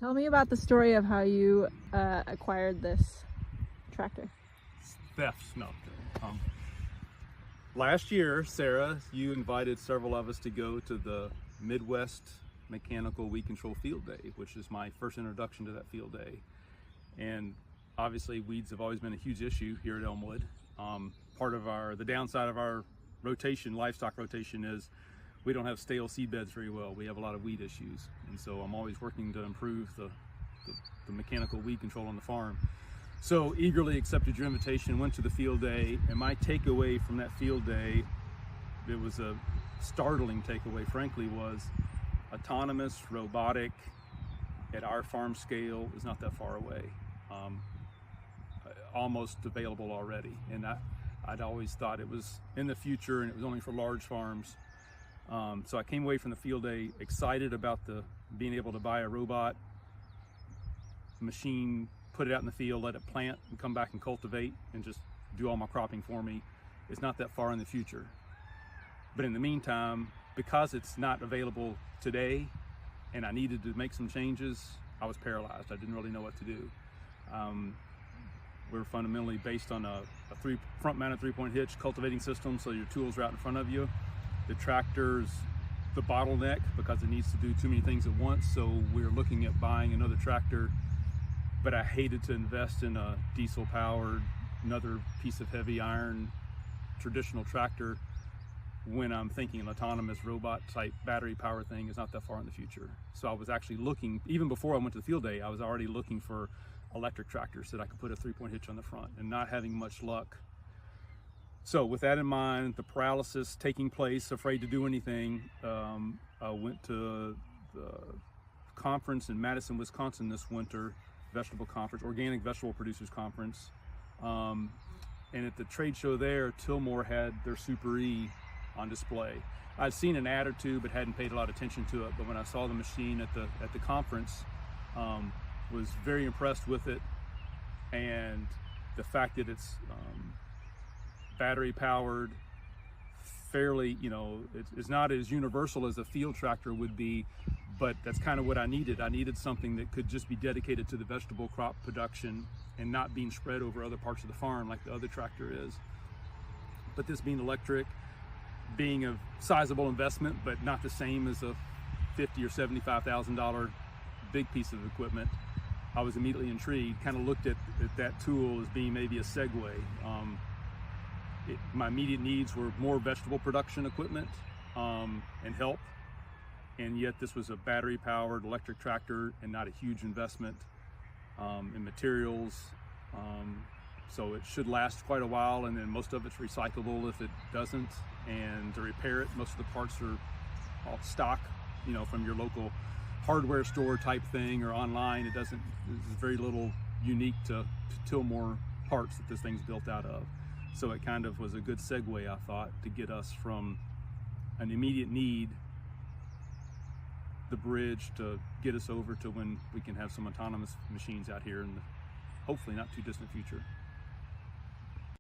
Tell me about the story of how you acquired this tractor. Thefts, no. Last year, Sarah, you invited several of us to go to the Midwest Mechanical Weed Control Field Day, which is my first introduction to that field day. And obviously weeds have always been a huge issue here at Elmwood. Part of the downside of our rotation, livestock rotation, is we don't have stale seed beds very well. We have a lot of weed issues. And so I'm always working to improve the mechanical weed control on the farm. So eagerly accepted your invitation, went to the field day, and my takeaway from that field day, it was a startling takeaway, frankly, was autonomous, robotic, at our farm scale is not that far away. Almost available already. And I'd always thought it was in the future and it was only for large farms. So I came away from the field day excited about being able to buy a robot machine, put it out in the field, let it plant and come back and cultivate and just do all my cropping for me. It's not that far in the future. But in the meantime, because it's not available today and I needed to make some changes, I was paralyzed. I didn't really know what to do. We're fundamentally based on a front-mounted three-point hitch cultivating system, so your tools are out in front of you. The tractor's the bottleneck because it needs to do too many things at once, so we're looking at buying another tractor, but I hated to invest in a diesel-powered, another piece of heavy iron traditional tractor when I'm thinking an autonomous robot type battery power thing is not that far in the future. So I was actually looking, even before I went to the field day, I was already looking for electric tractors that I could put a three-point hitch on the front, and not having much luck. So with that in mind, the paralysis taking place, afraid to do anything, I went to the conference in Madison, Wisconsin this winter, vegetable conference, Organic Vegetable Producers Conference. And at the trade show there, Tillmore had their Super E on display. I'd seen an ad or two, but hadn't paid a lot of attention to it. But when I saw the machine at the conference, was very impressed with it, and the fact that it's battery powered, fairly, it's not as universal as a field tractor would be, but that's kind of what I needed. I needed something that could just be dedicated to the vegetable crop production and not being spread over other parts of the farm like the other tractor is. But this being electric, being a sizable investment, but not the same as a $50,000 or $75,000 big piece of equipment, I was immediately intrigued, kind of looked at that tool as being maybe a segue. My immediate needs were more vegetable production equipment and help, and yet this was a battery powered electric tractor and not a huge investment in materials. So it should last quite a while, and then most of it's recyclable if it doesn't. And to repair it, most of the parts are all stock, from your local hardware store type thing or online. There's very little unique to Tillmore parts that this thing's built out of. So it kind of was a good segue, I thought, to get us from an immediate need, the bridge to get us over to when we can have some autonomous machines out here in the hopefully not too distant future.